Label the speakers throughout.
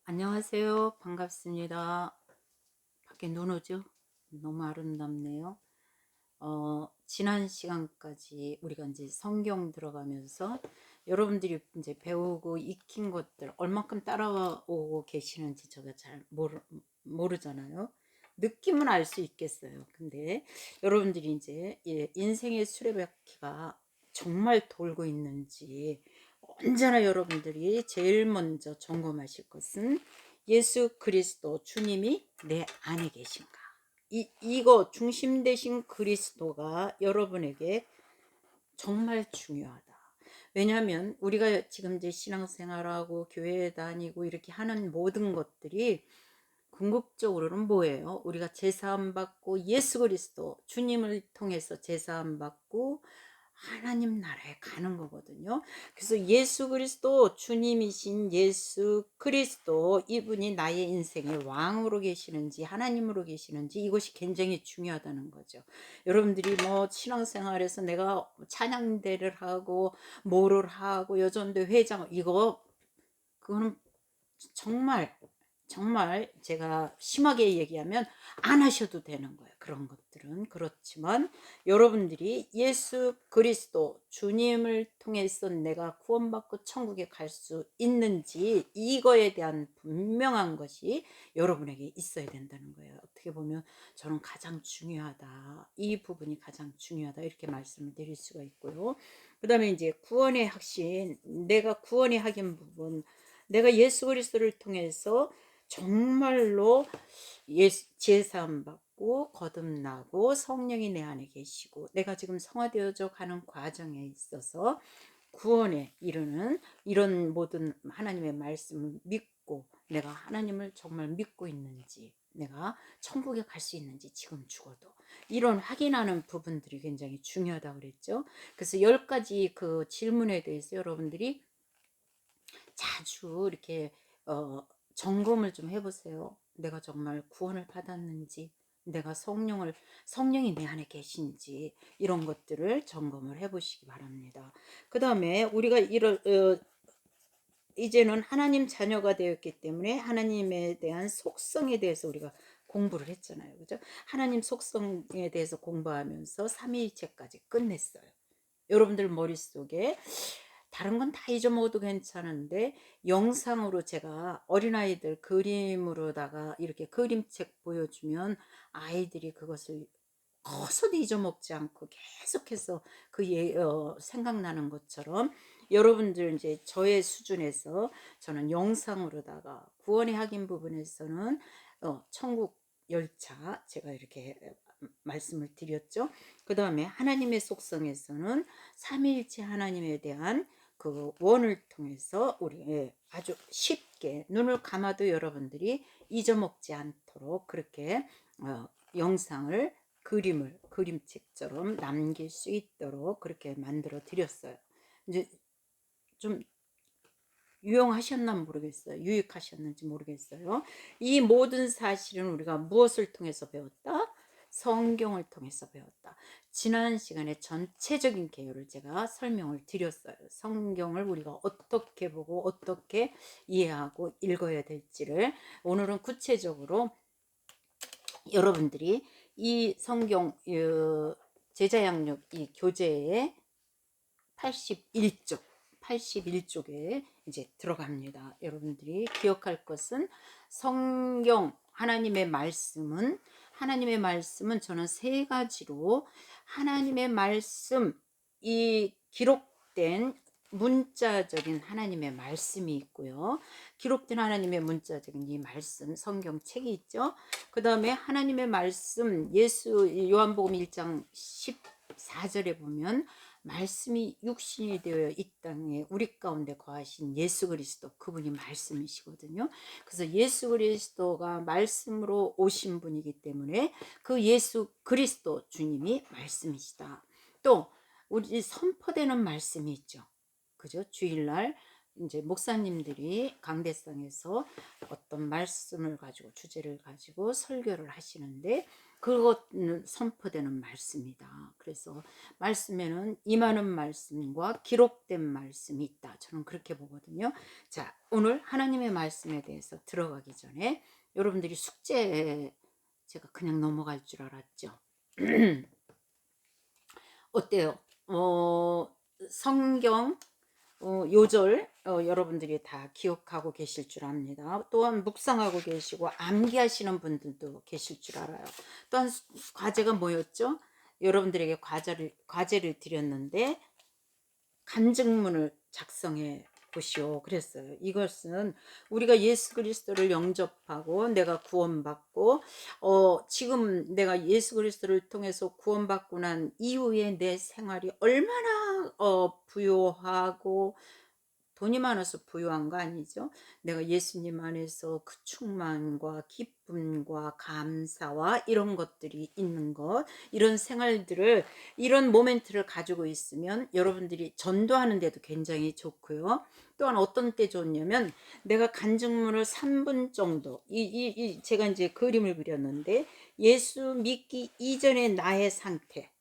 Speaker 1: 안녕하세요. 반갑습니다. 밖에 눈 오죠? 너무 아름답네요. 지난 시간까지 우리가 이제 성경 들어가면서 여러분들이 이제 배우고 익힌 것들 얼마큼 따라오고 계시는지 제가 잘 모르잖아요. 느낌은 알 수 있겠어요. 근데 여러분들이 이제 인생의 수레바퀴가 정말 돌고 있는지 언제나 여러분들이 제일 먼저 점검하실 것은 예수 그리스도 주님이 내 안에 계신가. 이거 중심 되신 그리스도가 여러분에게 정말 중요하다. 왜냐하면 우리가 지금 이제 신앙생활하고 교회 다니고 이렇게 하는 모든 것들이 궁극적으로는 뭐예요? 우리가 제사함 받고 예수 그리스도 주님을 통해서 제사함 받고 하나님 나라에 가는 거거든요. 그래서 예수 그리스도 주님이신 예수 그리스도 이분이 나의 인생의 왕으로 계시는지 하나님으로 계시는지 이것이 굉장히 중요하다는 거죠. 여러분들이 뭐 신앙생활에서 내가 찬양대를 하고 뭐를 하고 여전대 회장 이거 그거는 정말 정말 제가 심하게 얘기하면 안 하셔도 되는 거예요. 그런 것들은. 그렇지만 여러분들이 예수 그리스도 주님을 통해서 내가 구원받고 천국에 갈 수 있는지 이거에 대한 분명한 것이 여러분에게 있어야 된다는 거예요. 어떻게 보면 저는 가장 중요하다. 이 부분이 가장 중요하다. 이렇게 말씀을 드릴 수가 있고요. 그 다음에 이제 구원의 확신, 내가 구원의 확인 부분, 내가 예수 그리스도를 통해서 정말로 제사함 받고 거듭나고 성령이 내 안에 계시고 내가 지금 성화되어져 가는 과정에 있어서 구원에 이르는 이런 모든 하나님의 말씀을 믿고 내가 하나님을 정말 믿고 있는지 내가 천국에 갈 수 있는지 지금 죽어도 이런 확인하는 부분들이 굉장히 중요하다고 그랬죠. 그래서 10가지 그 질문에 대해서 여러분들이 자주 이렇게 점검을 좀 해보세요. 내가 정말 구원을 받았는지, 내가 성령이 내 안에 계신지 이런 것들을 점검을 해보시기 바랍니다. 그 다음에 우리가 이제는 하나님 자녀가 되었기 때문에 하나님에 대한 속성에 대해서 우리가 공부를 했잖아요. 그죠? 하나님 속성에 대해서 공부하면서 삼위일체까지 끝냈어요. 여러분들 머릿속에 다른 건 다 잊어먹어도 괜찮은데 영상으로 제가 어린아이들 그림으로다가 이렇게 그림책 보여주면 아이들이 그것을 커서도 잊어먹지 않고 계속해서 생각나는 것처럼 여러분들 이제 저의 수준에서 저는 영상으로다가 구원의 확인 부분에서는 천국 열차 제가 이렇게 말씀을 드렸죠. 그 다음에 하나님의 속성에서는 삼위일체 하나님에 대한 그 원을 통해서 우리 아주 쉽게 눈을 감아도 여러분들이 잊어먹지 않도록 그렇게 영상을 그림책처럼 남길 수 있도록 그렇게 만들어 드렸어요. 이제 좀 유용하셨나 모르겠어요. 유익하셨는지 모르겠어요. 이 모든 사실은 우리가 무엇을 통해서 배웠다? 성경을 통해서 배웠다. 지난 시간에 전체적인 개요를 제가 설명을 드렸어요. 성경을 우리가 어떻게 보고 어떻게 이해하고 읽어야 될지를 오늘은 구체적으로 여러분들이 이 성경 제자양육 이 교재의 81쪽에 이제 들어갑니다. 여러분들이 기억할 것은 성경 하나님의 말씀은 저는 세 가지로 하나님의 말씀 이 기록된 문자적인 하나님의 말씀이 있고요. 기록된 하나님의 문자적인 이 말씀 성경책이 있죠. 그 다음에 하나님의 말씀 요한복음 1장 14절에 보면 말씀이 육신이 되어 이 땅에 우리 가운데 거하신 예수 그리스도 그분이 말씀이시거든요. 그래서 예수 그리스도가 말씀으로 오신 분이기 때문에 그 예수 그리스도 주님이 말씀이시다. 또 우리 선포되는 말씀이 있죠. 그죠? 주일날 이제 목사님들이 강대상에서 어떤 말씀을 가지고 주제를 가지고 설교를 하시는데 그것은 선포되는 말씀이다. 그래서 말씀에는 임하는 말씀과 기록된 말씀이 있다. 저는 그렇게 보거든요. 자, 오늘 하나님의 말씀에 대해서 들어가기 전에 여러분들이 숙제 제가 그냥 넘어갈 줄 알았죠. 어때요? 성경 요절 여러분들이 다 기억하고 계실 줄 압니다. 또한 묵상하고 계시고 암기하시는 분들도 계실 줄 알아요. 또한 과제가 뭐였죠? 여러분들에게 과제를 드렸는데 간증문을 작성해 보시오 그랬어요. 이것은 우리가 예수 그리스도를 영접하고 내가 구원받고 지금 내가 예수 그리스도를 통해서 구원받고 난 이후에 내 생활이 얼마나 부요하고 돈이 많아서 부유한 거 아니죠. 내가 예수님 안에서 그 충만과 기쁨과 감사와 이런 것들이 있는 것, 이런 생활들을, 이런 모멘트를 가지고 있으면 여러분들이 전도하는 데도 굉장히 좋고요. 또한 어떤 때 좋냐면 내가 간증문을 3분 정도 제가 이제 그림을 그렸는데 예수 믿기 이전의 나의 상태,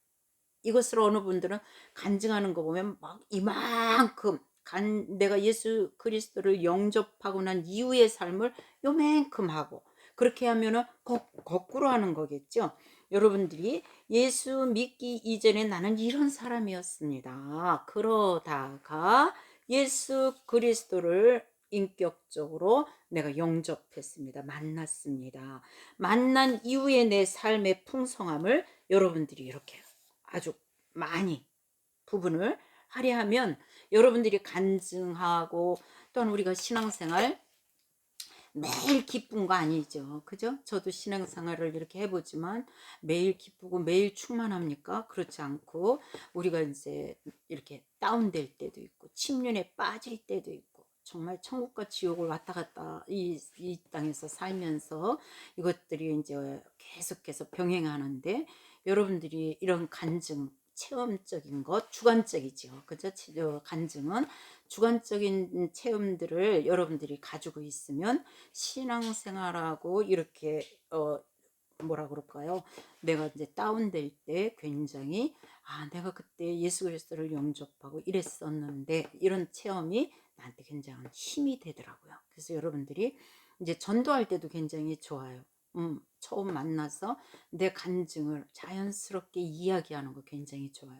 Speaker 1: 이것을 어느 분들은 간증하는 거 보면 막 이만큼 내가 예수 그리스도를 영접하고 난 이후의 삶을 요만큼 하고, 그렇게 하면은 거꾸로 하는 거겠죠. 여러분들이 예수 믿기 이전에 나는 이런 사람이었습니다. 그러다가 예수 그리스도를 인격적으로 내가 영접했습니다. 만났습니다. 만난 이후에 내 삶의 풍성함을 여러분들이 이렇게 아주 많이 부분을 할애하면 여러분들이 간증하고, 또한 우리가 신앙생활 매일 기쁜 거 아니죠. 그죠? 저도 신앙생활을 이렇게 해보지만 매일 기쁘고 매일 충만합니까? 그렇지 않고 우리가 이제 이렇게 다운될 때도 있고 침륜에 빠질 때도 있고 정말 천국과 지옥을 왔다 갔다 이 땅에서 살면서 이것들이 이제 계속해서 병행하는데, 여러분들이 이런 간증 체험적인 것, 주관적이죠. 그죠? 간증은 주관적인 체험들을 여러분들이 가지고 있으면 신앙생활하고 이렇게 뭐라 그럴까요? 내가 이제 다운될 때 굉장히 내가 그때 예수 그리스도를 영접하고 이랬었는데 이런 체험이 나한테 굉장히 힘이 되더라고요. 그래서 여러분들이 이제 전도할 때도 굉장히 좋아요. 처음 만나서 내 간증을 자연스럽게 이야기하는 거 굉장히 좋아요.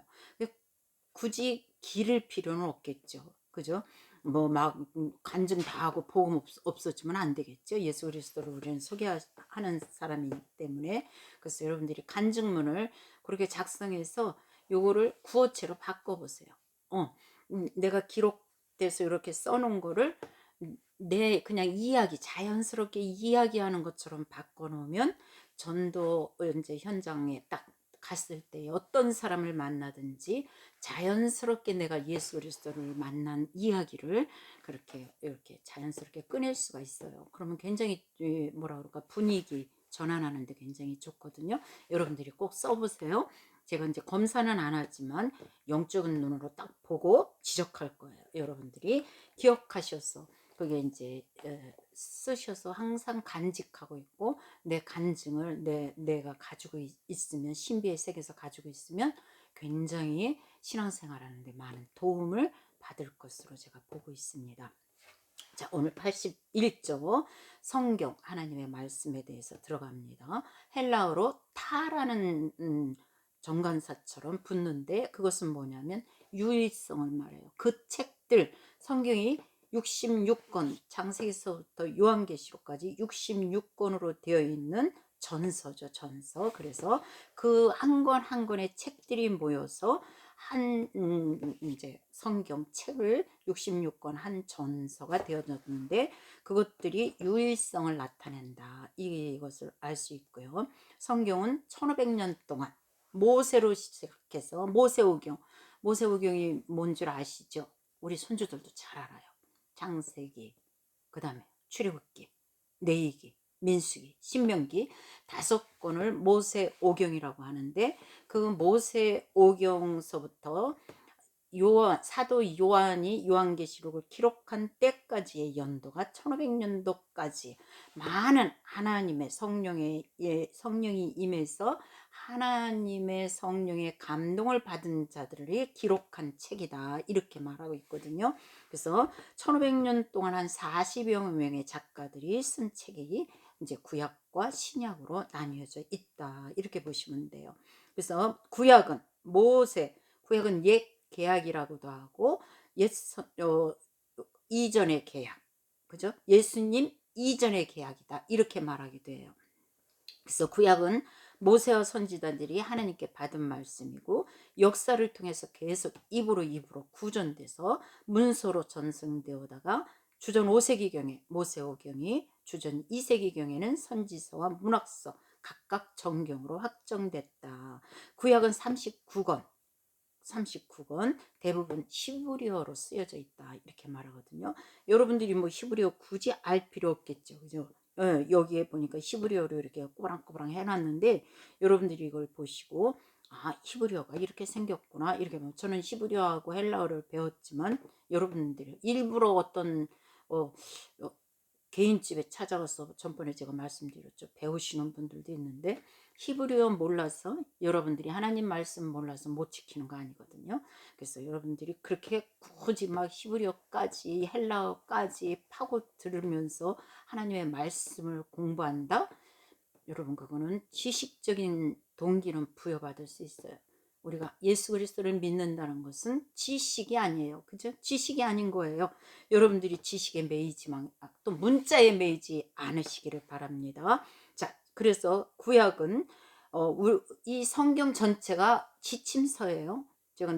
Speaker 1: 굳이 기를 필요는 없겠죠. 그죠? 뭐 막 간증 다 하고 복음 없어지면 안 되겠죠. 예수 그리스도를 우리는 소개하는 사람이기 때문에. 그래서 여러분들이 간증문을 그렇게 작성해서 요거를 구어체로 바꿔보세요. 내가 기록돼서 이렇게 써놓은 거를 내 그냥 이야기, 자연스럽게 이야기하는 것처럼 바꿔놓으면 전도 이제 현장에 딱 갔을 때 어떤 사람을 만나든지 자연스럽게 내가 예수 그리스도를 만난 이야기를 그렇게 이렇게 자연스럽게 꺼낼 수가 있어요. 그러면 굉장히 뭐라 그럴까, 분위기 전환하는데 굉장히 좋거든요. 여러분들이 꼭 써보세요. 제가 이제 검사는 안 하지만 영적인 눈으로 딱 보고 지적할 거예요. 여러분들이 기억하셔서 그게 이제 쓰셔서 항상 간직하고 있고, 내 간증을 내가 가지고 있으면, 신비의 세계에서 가지고 있으면 굉장히 신앙생활 하는데 많은 도움을 받을 것으로 제가 보고 있습니다. 자, 오늘 81조 성경 하나님의 말씀에 대해서 들어갑니다. 헬라어로 타라는 정관사처럼 붙는데 그것은 뭐냐면 유일성을 말해요. 그 책들, 성경이 66권, 창세기서부터 요한계시록까지 66권으로 되어 있는 전서죠, 전서. 그래서 그 한 권 한 권의 책들이 모여서 한 이제 성경 책을 66권 한 전서가 되어졌는데 그것들이 유일성을 나타낸다. 이것을 알 수 있고요. 성경은 1500년 동안 모세로 시작해서 모세오경이 뭔 줄 아시죠? 우리 손주들도 잘 알아요. 창세기, 그 다음에 출애굽기, 레위기, 민수기, 신명기 5권을 모세오경이라고 하는데 그 모세오경서부터 사도 요한이 요한계시록을 기록한 때까지의 연도가 1500년도까지 많은 하나님의 성령이 임해서 하나님의 성령의 감동을 받은 자들이 기록한 책이다, 이렇게 말하고 있거든요. 그래서 1500년 동안 한 40여 명의 작가들이 쓴 책이 이제 구약과 신약으로 나뉘어져 있다, 이렇게 보시면 돼요. 그래서 구약은 옛 계약이라고도 하고 이전의 계약, 그죠? 예수님 이전의 계약이다, 이렇게 말하기도 해요. 그래서 구약은 모세와 선지자들이 하나님께 받은 말씀이고 역사를 통해서 계속 입으로 구전돼서 문서로 전승되어다가 주전 5세기경에 모세오경이, 주전 2세기경에는 선지서와 문학서 각각 정경으로 확정됐다. 구약은 39권 대부분 히브리어로 쓰여져 있다, 이렇게 말하거든요. 여러분들이 뭐 히브리어 굳이 알 필요 없겠죠, 그죠? 여기에 보니까 히브리어로 이렇게 꼬랑꼬랑 해놨는데 여러분들이 이걸 보시고 히브리어가 이렇게 생겼구나, 이렇게 저는 히브리어하고 헬라어를 배웠지만 여러분들이 일부러 어떤 개인집에 찾아가서 전번에 제가 말씀드렸죠, 배우시는 분들도 있는데 히브리어 몰라서 여러분들이 하나님 말씀 몰라서 못 지키는 거 아니거든요. 그래서 여러분들이 그렇게 굳이 막 히브리어까지 헬라어까지 파고 들으면서 하나님의 말씀을 공부한다? 여러분, 그거는 지식적인 동기는 부여받을 수 있어요. 우리가 예수 그리스도를 믿는다는 것은 지식이 아니에요, 그죠? 지식이 아닌 거예요. 여러분들이 지식에 매이지만 또 문자에 매이지 않으시기를 바랍니다. 자, 그래서 구약은 이 성경 전체가 지침서예요. 제가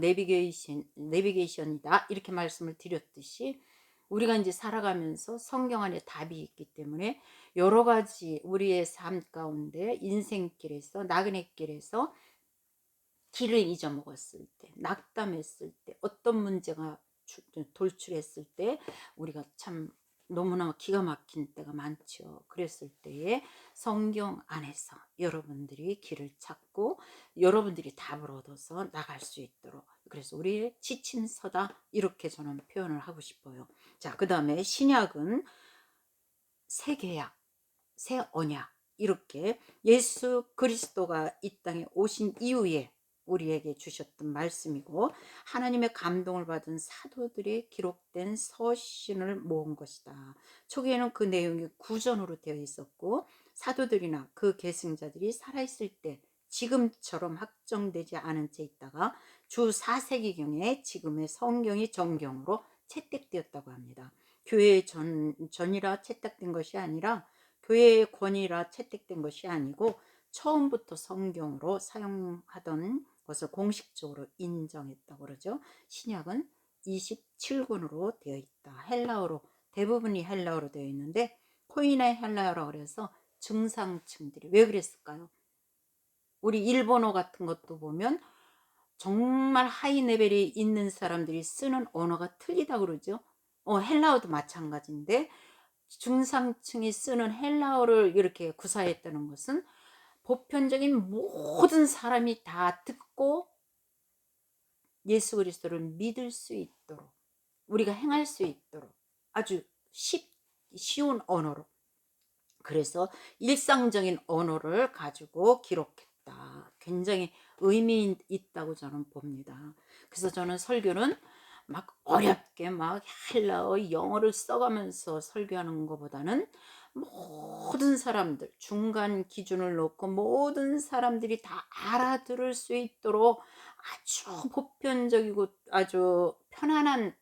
Speaker 1: 내비게이션이다, 이렇게 말씀을 드렸듯이 우리가 이제 살아가면서 성경 안에 답이 있기 때문에 여러 가지 우리의 삶 가운데 인생길에서 나그네길에서 길을 잊어먹었을 때, 낙담했을 때, 어떤 문제가 돌출했을 때 우리가 참 너무나 기가 막힌 때가 많죠. 그랬을 때에 성경 안에서 여러분들이 길을 찾고 여러분들이 답을 얻어서 나갈 수 있도록, 그래서 우리의 지침서다, 이렇게 저는 표현을 하고 싶어요. 자, 그 다음에 신약은 새 계약, 새 언약, 이렇게 예수 그리스도가 이 땅에 오신 이후에 우리에게 주셨던 말씀이고 하나님의 감동을 받은 사도들이 기록된 서신을 모은 것이다. 초기에는 그 내용이 구전으로 되어 있었고 사도들이나 그 계승자들이 살아있을 때 지금처럼 확정되지 않은 채 있다가 주 4세기경에 지금의 성경이 정경으로 채택되었다고 합니다. 교회의 전이라 채택된 것이 아니라 교회의 권위라 채택된 것이 아니고 처음부터 성경으로 사용하던 것을 공식적으로 인정했다고 그러죠. 신약은 27권으로 되어 있다. 헬라어로, 대부분이 헬라어로 되어 있는데 코이네 헬라어라고 그래서 중상층들이, 왜 그랬을까요? 우리 일본어 같은 것도 보면 정말 하이 레벨이 있는 사람들이 쓰는 언어가 틀리다고 그러죠. 헬라어도 마찬가지인데 중상층이 쓰는 헬라어를 이렇게 구사했다는 것은 보편적인 모든 사람이 다 듣고 예수 그리스도를 믿을 수 있도록, 우리가 행할 수 있도록 아주 쉬운 언어로, 그래서 일상적인 언어를 가지고 기록했다. 굉장히 의미 있다고 저는 봅니다. 그래서 저는 설교는 막 어렵게 막 헬라어 영어를 써가면서 설교하는 것보다는 모든 사람들, 중간 기준을 놓고 모든 사람들이 다 알아들을 수 있도록 아주 보편적이고 아주 편안한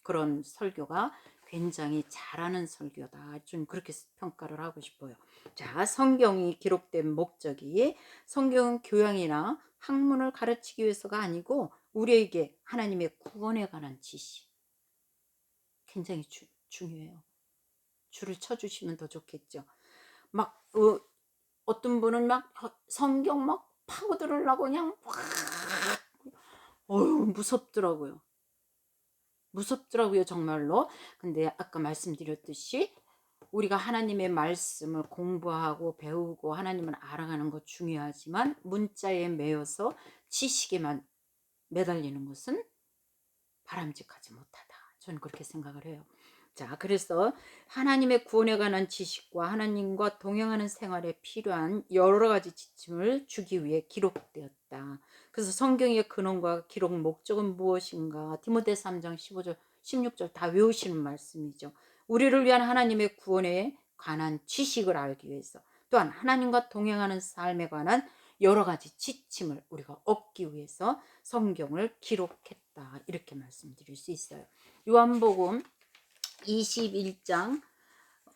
Speaker 1: 그런 설교가 굉장히 잘하는 설교다, 좀 그렇게 평가를 하고 싶어요. 자, 성경이 기록된 목적이 성경은 교양이나 학문을 가르치기 위해서가 아니고 우리에게 하나님의 구원에 관한 지시, 굉장히 중요해요. 줄을 쳐주시면 더 좋겠죠. 막 어떤 분은 막 성경 막 파고들으려고 그냥 무섭더라고요. 정말로. 근데 아까 말씀드렸듯이 우리가 하나님의 말씀을 공부하고 배우고 하나님을 알아가는 것 중요하지만 문자에 매여서 지식에만 매달리는 것은 바람직하지 못하다. 저는 그렇게 생각을 해요. 자, 그래서 하나님의 구원에 관한 지식과 하나님과 동행하는 생활에 필요한 여러 가지 지침을 주기 위해 기록되었다. 그래서 성경의 근원과 기록 목적은 무엇인가? 디모데 3장 15절 16절 다 외우시는 말씀이죠. 우리를 위한 하나님의 구원에 관한 지식을 알기 위해서, 또한 하나님과 동행하는 삶에 관한 여러 가지 지침을 우리가 얻기 위해서 성경을 기록했다. 이렇게 말씀드릴 수 있어요. 요한복음 21장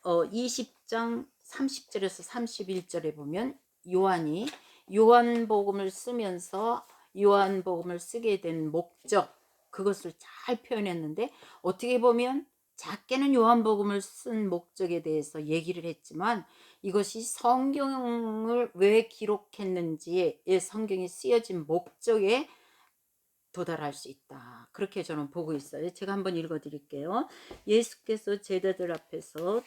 Speaker 1: 20장 30절에서 31절에 보면 요한이 요한복음을 쓰면서 요한복음을 쓰게 된 목적, 그것을 잘 표현했는데, 어떻게 보면 작게는 요한복음을 쓴 목적에 대해서 얘기를 했지만, 이것이 성경을 왜 기록했는지에, 성경이 쓰여진 목적에 도달할 수 있다. 그렇게 저는 보고 있어요. 제가 한번 읽어 드릴게요. 예수께서 제자들 앞에서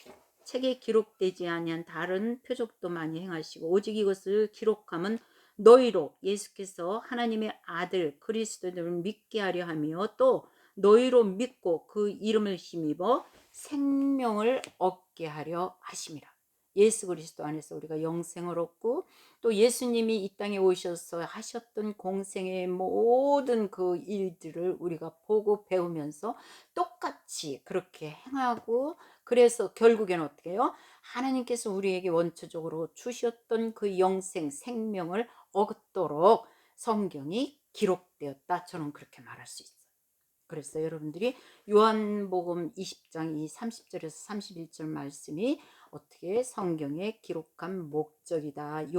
Speaker 1: 책에 기록되지 아니한 다른 표적도 많이 행하시고, 오직 이것을 기록함은 너희로 예수께서 하나님의 아들 그리스도를 믿게 하려 하며, 또 너희로 믿고 그 이름을 힘입어 생명을 얻게 하려 하심이라. 예수 그리스도 안에서 우리가 영생을 얻고, 또 예수님이 이 땅에 오셔서 하셨던 공생의 모든 그 일들을 우리가 보고 배우면서 똑같이 그렇게 행하고, 그래서 결국에는 어떻게 해요? 하나님께서 우리에게 원초적으로 주셨던 그 영생 생명을 얻도록 성경이 기록되었다. 저는 그렇게 말할 수 있어요. 그래서 여러분들이 요한복음 20장 이 30절에서 31절 말씀이 어떻게 성경에 기록한 목적이다.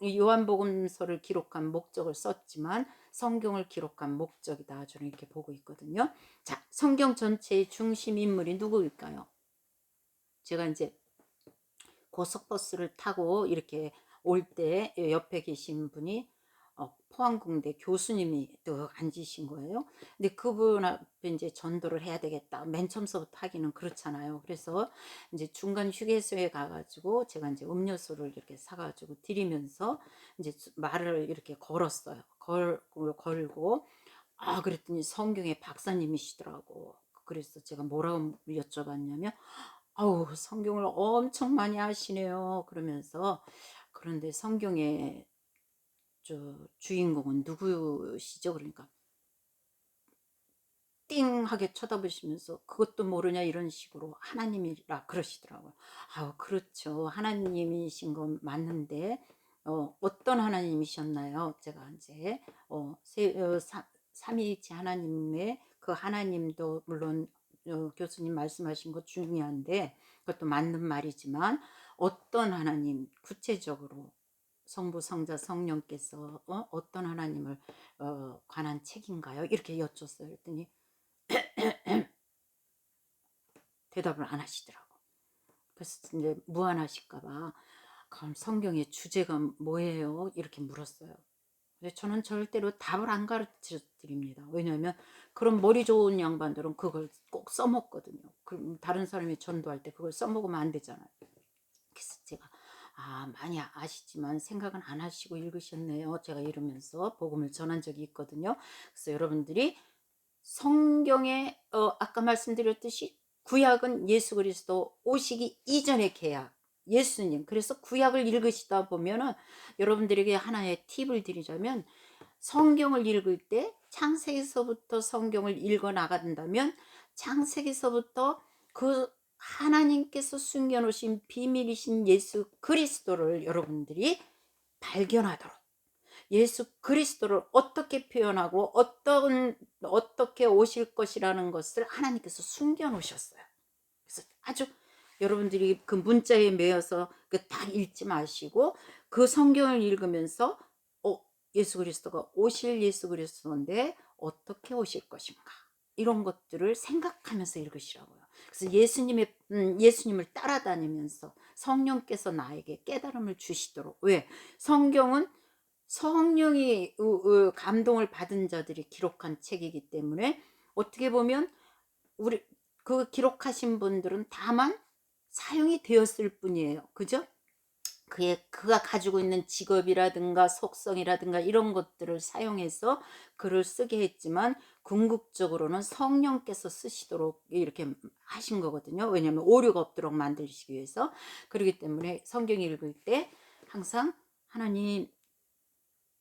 Speaker 1: 요한복음서를 기록한 목적을 썼지만 성경을 기록한 목적이다. 저는 이렇게 보고 있거든요. 자, 성경 전체의 중심 인물이 누구일까요? 제가 이제 고속버스를 타고 이렇게 올 때 옆에 계신 분이 포항공대 교수님이 또 앉으신 거예요. 근데 그분 앞에 이제 전도를 해야 되겠다. 맨 처음서부터 하기는 그렇잖아요. 그래서 이제 중간 휴게소에 가가지고 제가 이제 음료수를 이렇게 사가지고 드리면서 이제 말을 이렇게 걸었어요. 걸고, 그랬더니 성경의 박사님이시더라고. 그래서 제가 뭐라고 여쭤봤냐면, 아우, 성경을 엄청 많이 하시네요. 그러면서, 그런데 성경의 주인공은 누구시죠? 그러니까 띵하게 쳐다보시면서 그것도 모르냐 이런 식으로 하나님이라 그러시더라고요. 그렇죠. 하나님이신 건 맞는데 어떤 하나님이셨나요? 제가 이제 삼위일체 하나님의 그 하나님도 물론 교수님 말씀하신 거 중요한데, 그것도 맞는 말이지만 어떤 하나님, 구체적으로 성부 성자 성령께서 어떤 하나님을 관한 책인가요? 이렇게 여쭸어요. 그랬더니 대답을 안 하시더라고. 그래서 이제 무안하실까봐, 그럼 성경의 주제가 뭐예요? 이렇게 물었어요. 근데 저는 절대로 답을 안 가르쳐 드립니다. 왜냐하면 그런 머리 좋은 양반들은 그걸 꼭 써먹거든요. 그럼 다른 사람이 전도할 때 그걸 써먹으면 안 되잖아요. 그래서 제가 많이 아시지만 생각은 안 하시고 읽으셨네요. 제가 이러면서 복음을 전한 적이 있거든요. 그래서 여러분들이 성경에 아까 말씀드렸듯이 구약은 예수 그리스도 오시기 이전의 계약, 예수님. 그래서 구약을 읽으시다 보면은 여러분들에게 하나의 팁을 드리자면, 성경을 읽을 때 창세기서부터 성경을 읽어 나간다면 창세기서부터 그 하나님께서 숨겨놓으신 비밀이신 예수 그리스도를 여러분들이 발견하도록, 예수 그리스도를 어떻게 표현하고 어떻게 오실 것이라는 것을 하나님께서 숨겨 놓으셨어요. 그래서 아주 여러분들이 그 문자에 매여서 딱 읽지 마시고 그 성경을 읽으면서 예수 그리스도가 오실 예수 그리스도인데 어떻게 오실 것인가, 이런 것들을 생각하면서 읽으시라고요. 그래서 예수님을 따라다니면서 성령께서 나에게 깨달음을 주시도록. 왜? 성경은 성령이 감동을 받은 자들이 기록한 책이기 때문에 어떻게 보면 우리 그 기록하신 분들은 다만 사용이 되었을 뿐이에요. 그죠? 그가 가지고 있는 직업이라든가 속성이라든가 이런 것들을 사용해서 글을 쓰게 했지만 궁극적으로는 성령께서 쓰시도록 이렇게 하신 거거든요. 왜냐하면 오류가 없도록 만드시기 위해서. 그렇기 때문에 성경 읽을 때 항상 하나님,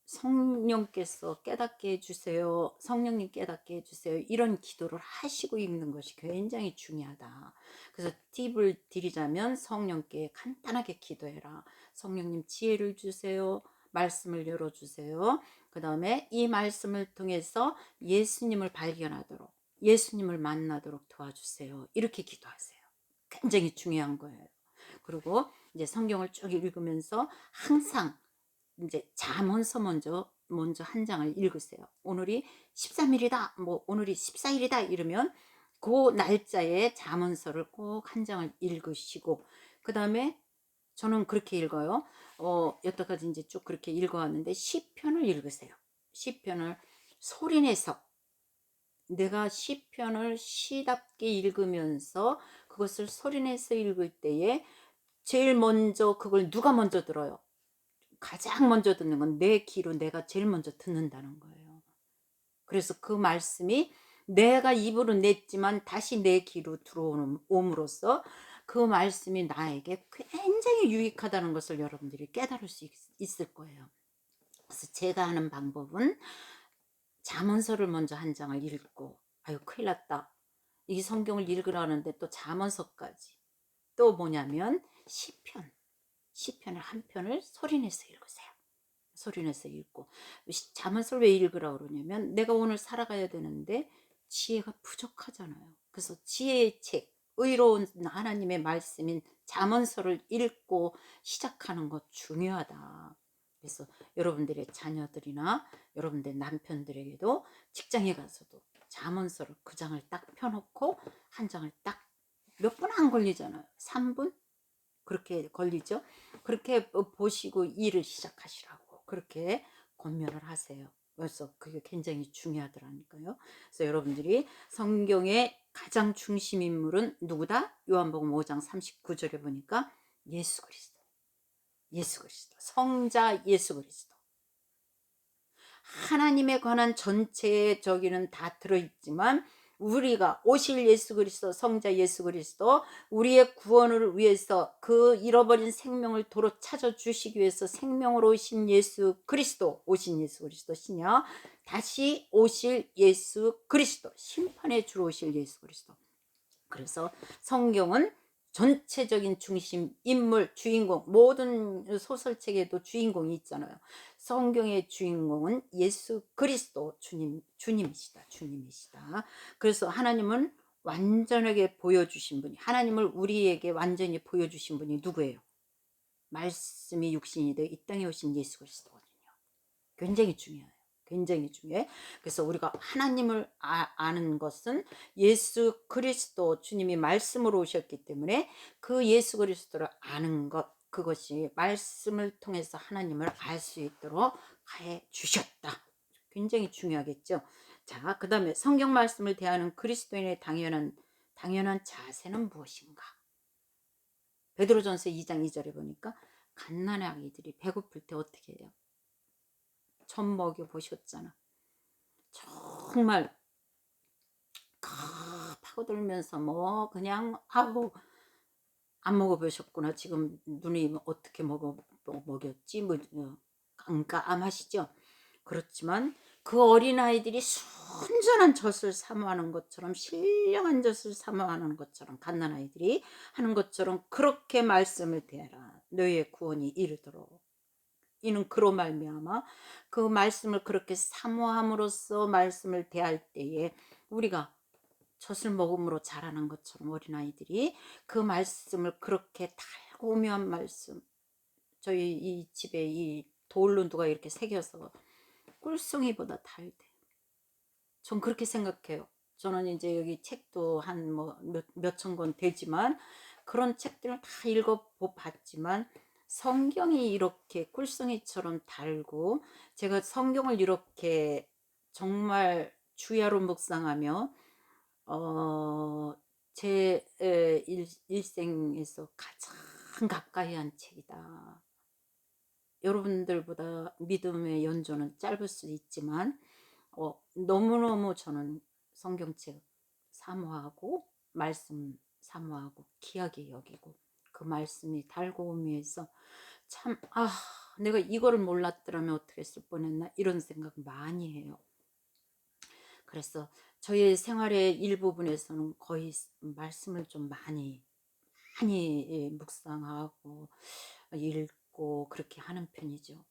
Speaker 1: 성령께서 깨닫게 해주세요. 성령님 깨닫게 해주세요. 이런 기도를 하시고 읽는 것이 굉장히 중요하다. 그래서 팁을 드리자면 성령께 간단하게 기도해라. 성령님 지혜를 주세요. 말씀을 열어주세요. 그 다음에 이 말씀을 통해서 예수님을 발견하도록, 예수님을 만나도록 도와주세요. 이렇게 기도하세요. 굉장히 중요한 거예요. 그리고 이제 성경을 쭉 읽으면서 항상 이제 잠언서 먼저 한 장을 읽으세요. 오늘이 13일이다, 뭐 오늘이 14일이다 이러면 그 날짜에 잠언서를 꼭 한 장을 읽으시고, 그 다음에 저는 그렇게 읽어요. 여태까지 이제 쭉 그렇게 읽어왔는데 시편을 읽으세요. 시편을 소리내서, 내가 시편을 시답게 읽으면서 그것을 소리내서 읽을 때에 제일 먼저 그걸 누가 먼저 들어요? 가장 먼저 듣는 건 내 귀로 내가 제일 먼저 듣는다는 거예요. 그래서 그 말씀이 내가 입으로 냈지만 다시 내 귀로 들어옴으로써 그 말씀이 나에게 굉장히 유익하다는 것을 여러분들이 깨달을 수 있을 거예요. 그래서 제가 하는 방법은 잠언서를 먼저 한 장을 읽고, 아유 큰일 났다, 이 성경을 읽으라는데 또 잠언서까지, 또 뭐냐면 시편을 한 편을 소리내서 읽으세요. 소리내서 읽고. 잠언서를 왜 읽으라고 그러냐면 내가 오늘 살아가야 되는데 지혜가 부족하잖아요. 그래서 지혜의 책, 의로운 하나님의 말씀인 잠언서를 읽고 시작하는 것 중요하다. 그래서 여러분들의 자녀들이나 여러분들 남편들에게도 직장에 가서도 잠언서를 그 장을 딱 펴놓고 한 장을 딱, 몇 분 안 걸리잖아요. 3분? 그렇게 걸리죠. 그렇게 보시고 일을 시작하시라고 그렇게 권면을 하세요. 그래서 그게 굉장히 중요하더라니까요. 그래서 여러분들이 성경의 가장 중심 인물은 누구다? 요한복음 5장 39절에 보니까 예수 그리스도, 예수 그리스도, 성자 예수 그리스도. 하나님에 관한 전체의 저기는 다 들어있지만 우리가 오실 예수 그리스도, 성자 예수 그리스도, 우리의 구원을 위해서 그 잃어버린 생명을 도로 찾아주시기 위해서 생명으로 오신 예수 그리스도, 오신 예수 그리스도시냐, 다시 오실 예수 그리스도, 심판에 주로 오실 예수 그리스도. 그래서 성경은 전체적인 중심, 인물, 주인공, 모든 소설책에도 주인공이 있잖아요. 성경의 주인공은 예수 그리스도 주님이시다. 그래서 하나님은 완전하게 보여주신 분이, 하나님을 우리에게 완전히 보여주신 분이 누구예요? 말씀이 육신이 되어 이 땅에 오신 예수 그리스도거든요. 굉장히 중요해요. 굉장히 중요해. 그래서 우리가 하나님을 아는 것은 예수 그리스도 주님이 말씀으로 오셨기 때문에 그 예수 그리스도를 아는 것, 그것이 말씀을 통해서 하나님을 알 수 있도록 해 주셨다. 굉장히 중요하겠죠. 자, 그 다음에 성경 말씀을 대하는 그리스도인의 당연한 자세는 무엇인가? 베드로전서 2장 2절에 보니까 갓난의 아기들이 배고플 때 어떻게 해요? 젖 먹여 보셨잖아. 정말 파고들면서 뭐 그냥 아우 안 먹어보셨구나. 지금 누님 어떻게 먹였지? 뭐 깜깜하시죠? 그렇지만 그 어린아이들이 순전한 젖을 사모하는 것처럼, 신령한 젖을 사모하는 것처럼, 갓난아이들이 하는 것처럼 그렇게 말씀을 대하라. 너희의 구원이 이르도록. 이는 그로 말미암아 그 말씀을 그렇게 사모함으로써 말씀을 대할 때에 우리가 젖을 먹음으로 자라는 것처럼 어린아이들이 그 말씀을 그렇게 달고 오묘한 말씀, 저희 이 집에 이 돌로 누가 이렇게 새겨서 꿀송이보다 달대. 전 그렇게 생각해요. 저는 이제 여기 책도 한 뭐 몇천 권 되지만 그런 책들을 다 읽어봤지만 성경이 이렇게 꿀송이처럼 달고, 제가 성경을 이렇게 정말 주야로 묵상하며 제 일생에서 가장 가까이 한 책이다. 여러분들보다 믿음의 연조는 짧을 수 있지만 너무너무 저는 성경책 사모하고 말씀 사모하고 귀하게 여기고 그 말씀이 달고움에서 참 내가 이거를 몰랐더라면 어떻게 했을 뻔했나 이런 생각 많이 해요. 그래서 저의 생활의 일부분에서는 거의 말씀을 좀 많이 묵상하고 읽고 그렇게 하는 편이죠.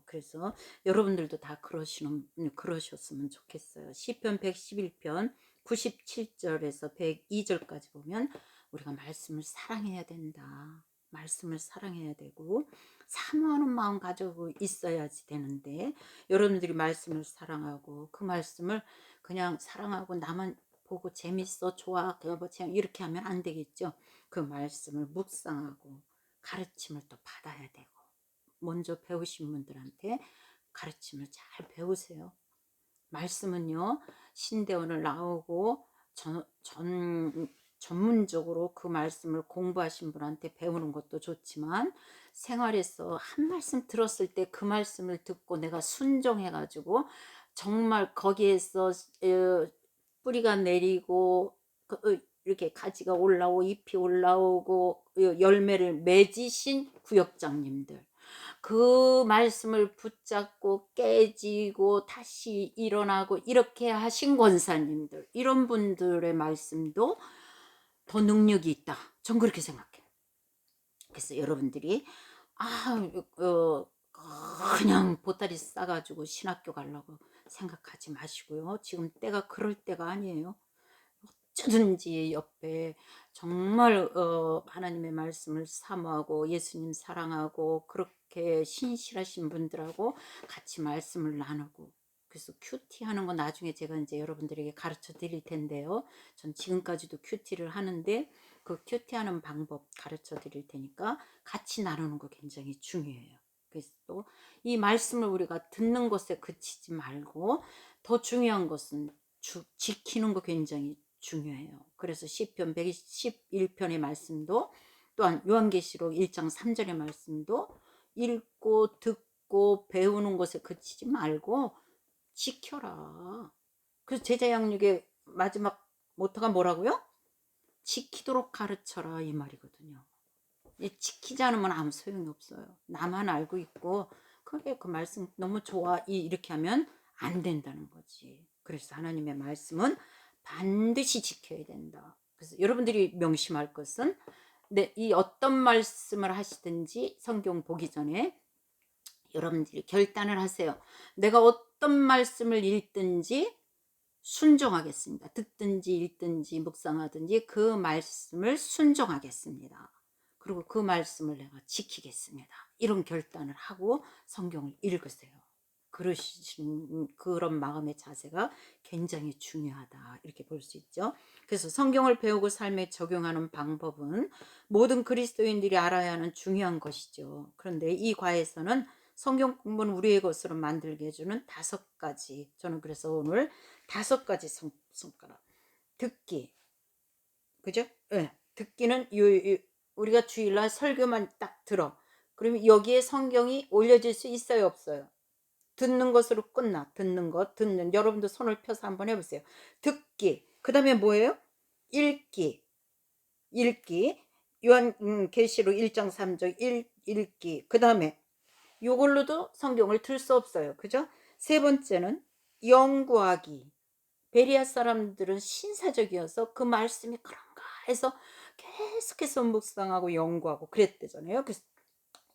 Speaker 1: 그래서 여러분들도 다 그러셨으면 좋겠어요. 시편 111편 97절에서 102절까지 보면 우리가 말씀을 사랑해야 된다. 말씀을 사랑해야 되고 사모하는 마음 가지고 있어야지 되는데, 여러분들이 말씀을 사랑하고 그 말씀을 그냥 사랑하고 나만 보고 재밌어 좋아 이렇게 하면 안 되겠죠. 그 말씀을 묵상하고 가르침을 또 받아야 되고, 먼저 배우신 분들한테 가르침을 잘 배우세요. 말씀은요, 신대원을 나오고 전문적으로 그 말씀을 공부하신 분한테 배우는 것도 좋지만, 생활에서 한 말씀 들었을 때 그 말씀을 듣고 내가 순종해가지고 정말 거기에서 뿌리가 내리고 이렇게 가지가 올라오고 잎이 올라오고 열매를 맺으신 구역장님들, 그 말씀을 붙잡고 깨지고 다시 일어나고 이렇게 하신 권사님들, 이런 분들의 말씀도 더 능력이 있다. 전 그렇게 생각해요. 그래서 여러분들이 그냥 보따리 싸가지고 신학교 가려고 생각하지 마시고요. 지금 때가 그럴 때가 아니에요. 어쩌든지 옆에 정말 하나님의 말씀을 사모하고 예수님 사랑하고 그렇게 신실하신 분들하고 같이 말씀을 나누고, 그래서 큐티 하는 거 나중에 제가 이제 여러분들에게 가르쳐 드릴 텐데요. 전 지금까지도 큐티를 하는데 그 큐티 하는 방법 가르쳐 드릴 테니까 같이 나누는 거 굉장히 중요해요. 그래서 또 이 말씀을 우리가 듣는 것에 그치지 말고 더 중요한 것은 지키는 거 굉장히 중요해요. 그래서 시편 111편의 말씀도, 또한 요한계시록 1장 3절의 말씀도 읽고 듣고 배우는 것에 그치지 말고 지켜라. 그래서 제자 양육의 마지막 모토가 뭐라고요? 지키도록 가르쳐라, 이 말이거든요. 지키지 않으면 아무 소용이 없어요. 나만 알고 있고 그게 그 말씀 너무 좋아 이렇게 하면 안 된다는 거지. 그래서 하나님의 말씀은 반드시 지켜야 된다. 그래서 여러분들이 명심할 것은, 이 어떤 말씀을 하시든지 성경 보기 전에 여러분들이 결단을 하세요. 내가 어떤 말씀을 읽든지 순종하겠습니다. 듣든지 읽든지 묵상하든지 그 말씀을 순종하겠습니다. 그리고 그 말씀을 내가 지키겠습니다. 이런 결단을 하고 성경을 읽으세요. 그러시는 그런 마음의 자세가 굉장히 중요하다, 이렇게 볼 수 있죠. 그래서 성경을 배우고 삶에 적용하는 방법은 모든 그리스도인들이 알아야 하는 중요한 것이죠. 그런데 이 과에서는 성경 공부는 우리의 것으로 만들게 해주는 5가지, 저는 그래서 오늘 5가지 손가락. 듣기, 그죠? 네. 듣기는 우리가 주일날 설교만 딱 들어. 그러면 여기에 성경이 올려질 수 있어요, 없어요? 듣는 것으로 끝나. 듣는. 여러분도 손을 펴서 한번 해보세요. 듣기. 그 다음에 뭐예요? 읽기. 요한계시록 1장 3절 읽기. 그 다음에 요걸로도 성경을 들 수 없어요. 그죠? 3번째는 연구하기. 베리아 사람들은 신사적이어서 그 말씀이 그런가 해서 계속해서 묵상하고 연구하고 그랬대잖아요. 그래서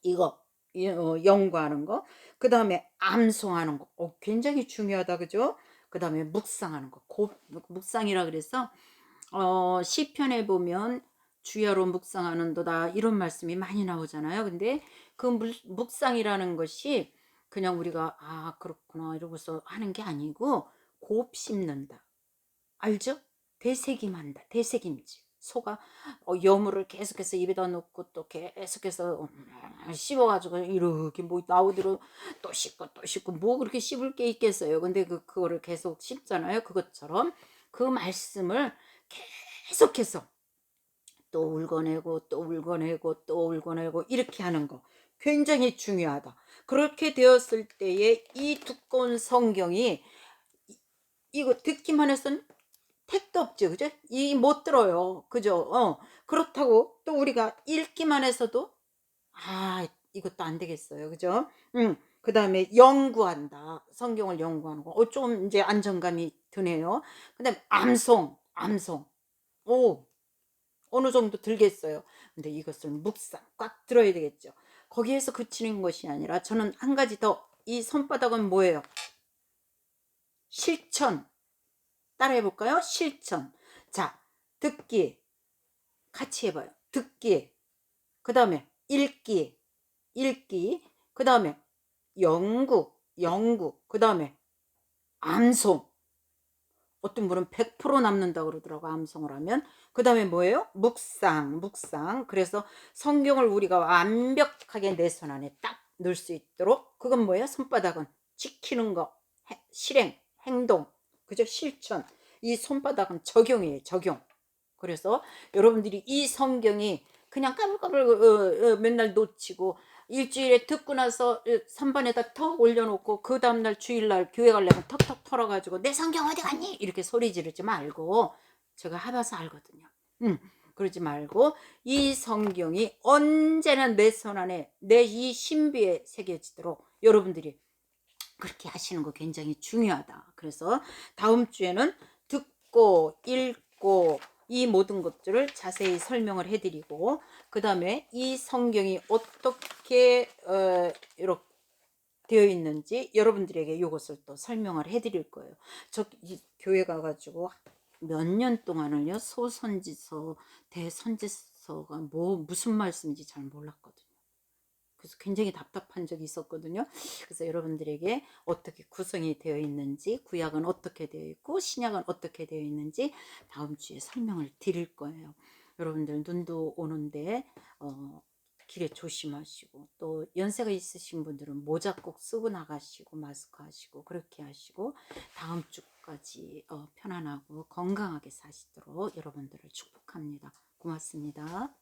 Speaker 1: 이거 연구하는 거, 그 다음에 암송하는 거, 굉장히 중요하다, 그죠? 그 다음에 묵상하는 거, 묵상이라 그래서 시편에 보면 주야로 묵상하는도다 이런 말씀이 많이 나오잖아요. 근데 그 묵상이라는 것이 그냥 우리가 그렇구나 이러고서 하는 게 아니고 곱씹는다. 알죠? 되새김한다. 되새김질. 소가 여물을 계속해서 입에다 넣고 또 계속해서 씹어가지고 이렇게 뭐 나오대로 또 씹고 뭐 그렇게 씹을 게 있겠어요. 근데 그거를 계속 씹잖아요. 그것처럼 그 말씀을 계속해서 또 울고내고 또 울고내고 또 울고내고 이렇게 하는 거 굉장히 중요하다. 그렇게 되었을 때에 이 두꺼운 성경이 이거 듣기만 해서는 택도 없죠, 그죠? 이 못 들어요, 그죠? 그렇다고 또 우리가 읽기만 해서도 이것도 안 되겠어요, 그죠? 그 다음에 연구한다. 성경을 연구하는 거. 좀 이제 안정감이 드네요. 그 다음에 암송. 오, 어느 정도 들겠어요. 근데 이것을 묵상 꽉 들어야 되겠죠. 거기에서 그치는 것이 아니라 저는 한 가지 더, 이 손바닥은 뭐예요? 실천. 따라해 볼까요? 실천. 자, 듣기. 같이 해봐요. 듣기. 그 다음에 읽기. 그 다음에 연구. 그 다음에 암송. 어떤 분은 100% 남는다고 그러더라고, 암송을 하면. 그 다음에 뭐예요? 묵상. 그래서 성경을 우리가 완벽하게 내 손 안에 딱 넣을 수 있도록, 그건 뭐예요? 손바닥은 지키는 거, 실행, 행동, 그죠? 실천. 이 손바닥은 적용이에요, 적용. 그래서 여러분들이 이 성경이 그냥 까불까불 맨날 놓치고, 일주일에 듣고 나서 선반에다 턱 올려놓고 그 다음날 주일날 교회 가려면 턱턱 털어가지고 내 성경 어디 갔니? 이렇게 소리 지르지 말고, 제가 해봐서 알거든요. 그러지 말고 이 성경이 언제나 내 손 안에 내 이 신비에 새겨지도록 여러분들이 그렇게 하시는 거 굉장히 중요하다. 그래서 다음 주에는 듣고 읽고 이 모든 것들을 자세히 설명을 해드리고, 그 다음에 이 성경이 어떻게 이렇게 되어 있는지 여러분들에게 이것을 또 설명을 해드릴 거예요. 저 교회 가가지고 몇 년 동안을요, 소선지서, 대선지서가 무슨 말씀인지 잘 몰랐거든요. 그래서 굉장히 답답한 적이 있었거든요. 그래서 여러분들에게 어떻게 구성이 되어 있는지, 구약은 어떻게 되어 있고 신약은 어떻게 되어 있는지 다음 주에 설명을 드릴 거예요. 여러분들 눈도 오는데 길에 조심하시고, 또 연세가 있으신 분들은 모자 꼭 쓰고 나가시고 마스크 하시고 그렇게 하시고, 다음 주까지 편안하고 건강하게 사시도록 여러분들을 축복합니다. 고맙습니다.